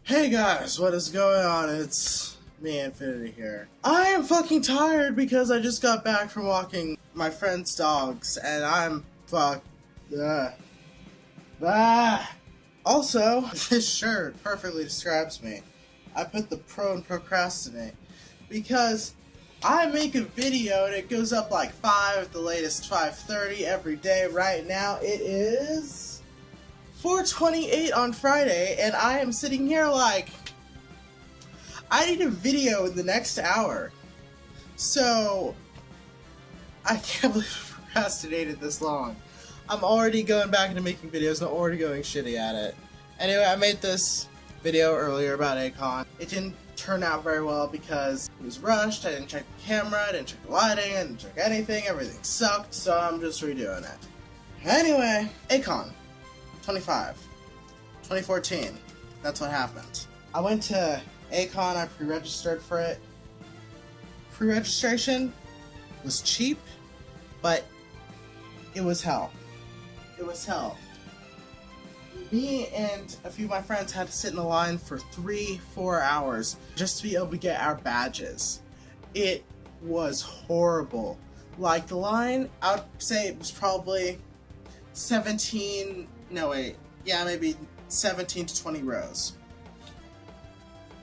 Hey guys, what is going on? It's me, Infinity here. I am fucking tired because I just got back from walking my friend's dogs, and I'm Also, this shirt perfectly describes me. I put the pro in procrastinate because I make a video and it goes up like 5 at the latest 5:30 every day. Right now it is 4:28 on Friday, and I am sitting here like, I need a video in the next hour. So, I can't believe I procrastinated this long. I'm already going back into making videos, and I'm already going shitty at it. Anyway, I made this video earlier about A-Kon. It didn't turn out very well because it was rushed, I didn't check the camera, I didn't check the lighting, I didn't check anything, everything sucked, so I'm just redoing it. Anyway, A-Kon. 2014. That's what happened. I went to A-Kon, I pre-registered for it. Pre-registration was cheap, but it was hell. It was hell. Me and a few of my friends had to sit in the line for 3-4 hours just to be able to get our badges. It was horrible. Like, the line, I would say it was probably maybe 17 to 20 rows.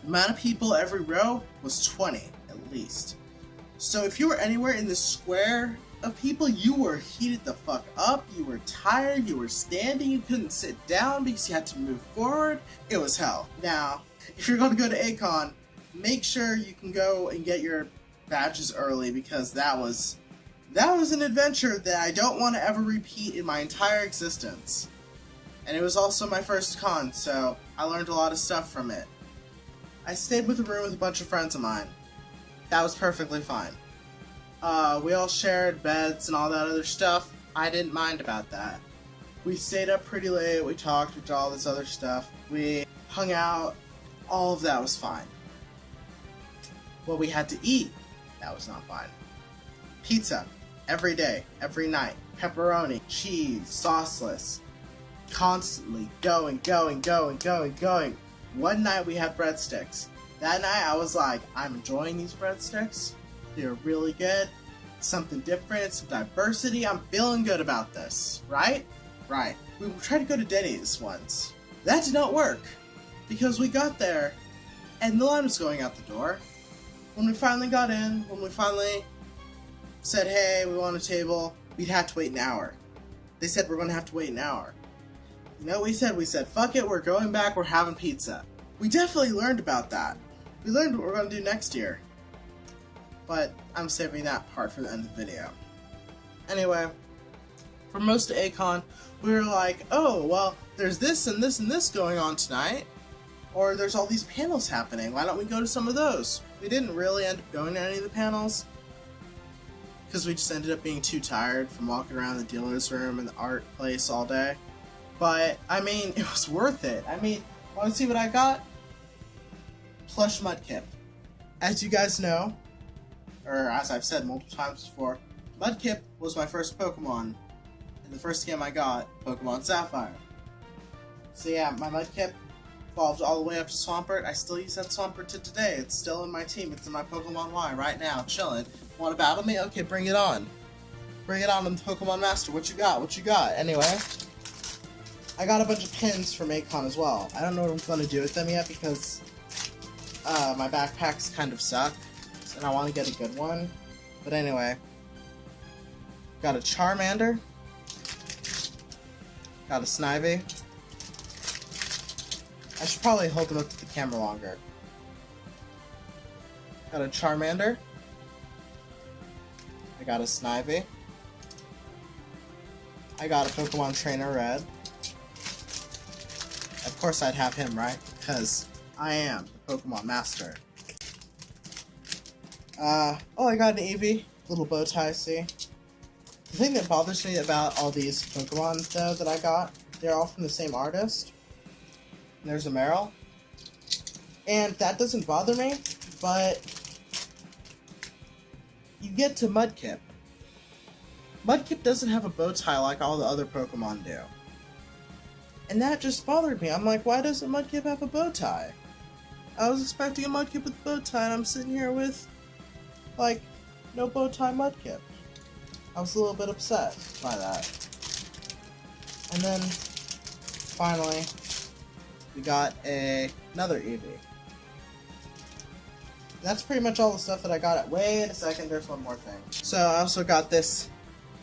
The amount of people every row was 20, at least. So if you were anywhere in the square of people, you were heated the fuck up, you were tired, you were standing, you couldn't sit down because you had to move forward. It was hell. Now, if you're going to go to A-Kon, make sure you can go and get your badges early, because that was an adventure that I don't want to ever repeat in my entire existence. And it was also my first con, so I learned a lot of stuff from it. I stayed with a room with a bunch of friends of mine. That was perfectly fine. We all shared beds and all that other stuff. I didn't mind about that. We stayed up pretty late, we talked, we did all this other stuff. We hung out, all of that was fine. What we had to eat, that was not fine. Pizza, every day, every night. Pepperoni, cheese, sauceless. Constantly going. One night we had breadsticks. That night I was like, I'm enjoying these breadsticks. They're really good. Something different, some diversity. I'm feeling good about this, right? Right. We tried to go to Denny's once. That did not work because we got there and the line was going out the door. When we finally got in, when we finally said, hey, we want a table, we'd have to wait an hour. They said we're going to have to wait an hour. You know what we said? We said, fuck it, we're going back, we're having pizza. We definitely learned about that. We learned what we're going to do next year. But I'm saving that part for the end of the video. Anyway, for most of A-Kon, we were like, oh, well, there's this and this and this going on tonight. Or there's all these panels happening, why don't we go to some of those? We didn't really end up going to any of the panels, because we just ended up being too tired from walking around the dealer's room and the art place all day. But, I mean, it was worth it. I mean, want to see what I got? Plush Mudkip. As you guys know, or as I've said multiple times before, Mudkip was my first Pokemon. And the first game I got, Pokemon Sapphire. So yeah, my Mudkip evolved all the way up to Swampert. I still use that Swampert to today. It's still in my team. It's in my Pokemon Y right now, chilling. Want to battle me? Okay, bring it on. Bring it on, I'm the Pokemon Master. What you got? What you got? Anyway, I got a bunch of pins from A-Kon as well. I don't know what I'm going to do with them yet because my backpacks kind of suck, and I want to get a good one. But anyway, got a Charmander, got a Snivy. I should probably hold them up to the camera longer. Got a Charmander, I got a Snivy, I got a Pokemon Trainer Red. Of course I'd have him, right? Because I am the Pokemon Master. I got an Eevee. Little bow tie, see? The thing that bothers me about all these Pokemon, though, that I got, they're all from the same artist. And there's a Meryl. And that doesn't bother me, but you get to Mudkip. Mudkip doesn't have a bow tie like all the other Pokemon do. And that just bothered me. I'm like, why doesn't Mudkip have a bow tie? I was expecting a Mudkip with a bow tie, and I'm sitting here with, like, no bow tie Mudkip. I was a little bit upset by that. And then, finally, we got another Eevee. That's pretty much all the stuff that I got. Wait a second, there's one more thing. So I also got this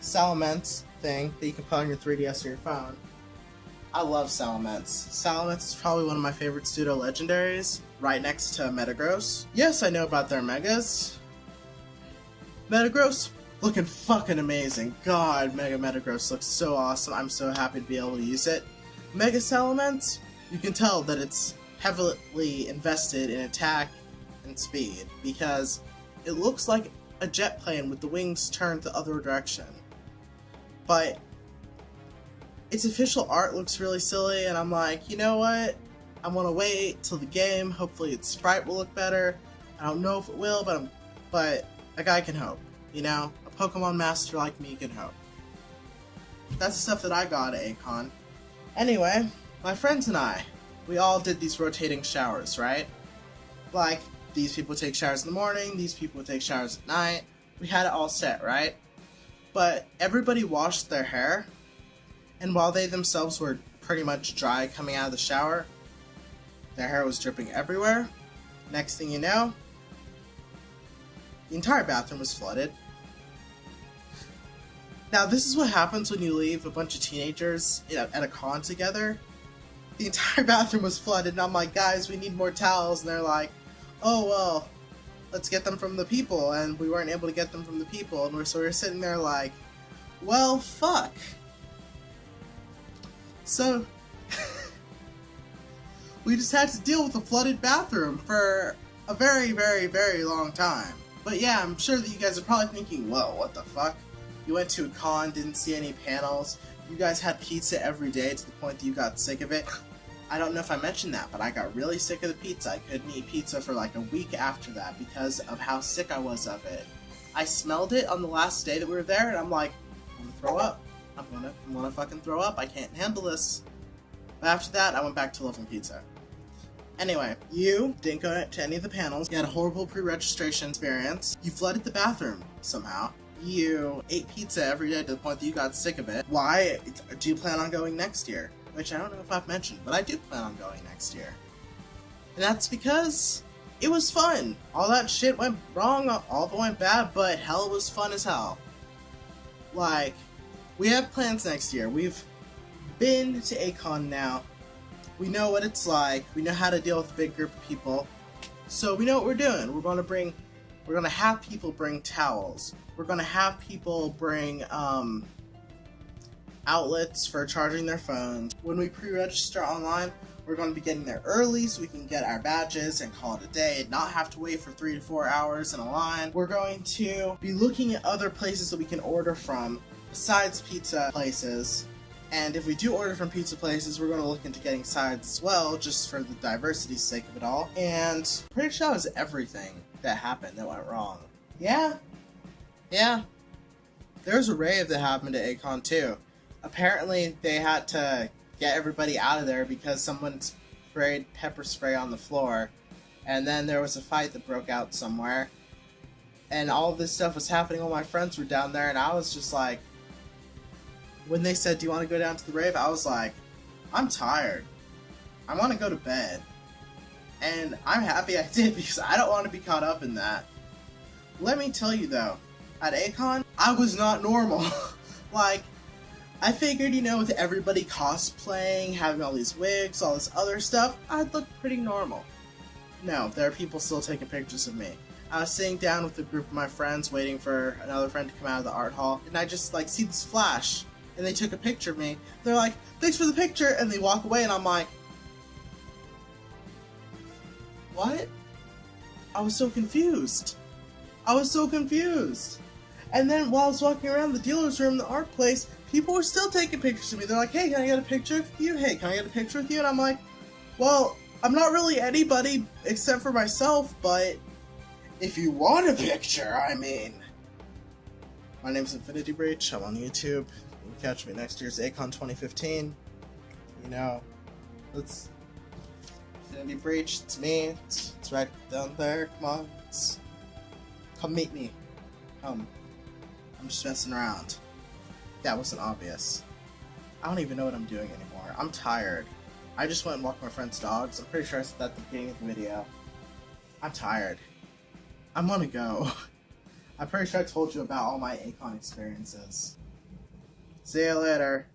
Salamence thing that you can put on your 3DS or your phone. I love Salamence. Salamence is probably one of my favorite pseudo-legendaries, right next to Metagross. Yes, I know about their Megas. Metagross, looking fucking amazing. God, Mega Metagross looks so awesome. I'm so happy to be able to use it. Mega Salamence, you can tell that it's heavily invested in attack and speed, because it looks like a jet plane with the wings turned the other direction. But its official art looks really silly, and I'm like, you know what? I want to wait till the game. Hopefully its sprite will look better. I don't know if it will, but a guy can hope. You know, a Pokemon master like me can hope. That's the stuff that I got at A-Kon. Anyway, my friends and I, we all did these rotating showers, right? Like, these people take showers in the morning, these people take showers at night. We had it all set, right? But everybody washed their hair, and while they themselves were pretty much dry coming out of the shower, their hair was dripping everywhere. Next thing you know, the entire bathroom was flooded. Now, this is what happens when you leave a bunch of teenagers at a con together. The entire bathroom was flooded, and I'm like, guys, we need more towels, and they're like, oh, well, let's get them from the people, and we weren't able to get them from the people, and so we're sitting there like, well, fuck. So, we just had to deal with a flooded bathroom for a very, very, very long time. But yeah, I'm sure that you guys are probably thinking, whoa, what the fuck? You went to a con, didn't see any panels, you guys had pizza every day to the point that you got sick of it. I don't know if I mentioned that, but I got really sick of the pizza. I couldn't eat pizza for like a week after that because of how sick I was of it. I smelled it on the last day that we were there, and I'm like, I'm gonna throw up. I'm gonna fucking throw up. I can't handle this. But after that, I went back to loving pizza. Anyway, you didn't go to any of the panels. You had a horrible pre-registration experience. You flooded the bathroom somehow. You ate pizza every day to the point that you got sick of it. Why do you plan on going next year? Which I don't know if I've mentioned, but I do plan on going next year. And that's because it was fun. All that shit went wrong, all of it went bad, but hell, it was fun as hell. Like, we have plans next year. We've been to A-Kon now. We know what it's like. We know how to deal with a big group of people. So we know what we're doing. We're gonna have people bring towels. We're gonna have people bring, outlets for charging their phones. When we pre-register online, we're going to be getting there early so we can get our badges and call it a day and not have to wait for 3 to 4 hours in a line. We're going to be looking at other places that we can order from besides pizza places. And if we do order from pizza places, we're going to look into getting sides as well, just for the diversity's sake of it all. And pretty sure that was everything that happened that went wrong. Yeah. There's a rave that happened at A-Kon too. Apparently, they had to get everybody out of there because someone sprayed pepper spray on the floor, and then there was a fight that broke out somewhere, and all of this stuff was happening while my friends were down there, and I was just like, when they said, do you want to go down to the rave? I was like, I'm tired. I want to go to bed. And I'm happy I did because I don't want to be caught up in that. Let me tell you though, at A-Kon, I was not normal. Like, I figured, with everybody cosplaying, having all these wigs, all this other stuff, I'd look pretty normal. No, there are people still taking pictures of me. I was sitting down with a group of my friends waiting for another friend to come out of the art hall, and I just, see this flash, and they took a picture of me. They're like, thanks for the picture, and they walk away, and I'm like, what? I was so confused. And then while I was walking around the dealer's room, the art place, people were still taking pictures of me. They're like, hey, can I get a picture with you? Hey, can I get a picture with you? And I'm like, well, I'm not really anybody except for myself, but if you want a picture, I mean. My name's InfinityBreach. I'm on YouTube. You can catch me next year's A-Kon 2015. Let's InfinityBreach, it's me. It's right down there. Come on. Come meet me. Come. I'm just messing around. That wasn't obvious. I don't even know what I'm doing anymore. I'm tired. I just went and walked my friend's dogs. I'm pretty sure I said that at the beginning of the video. I'm tired. I'm gonna go. I'm pretty sure I told you about all my A-Kon experiences. See you later.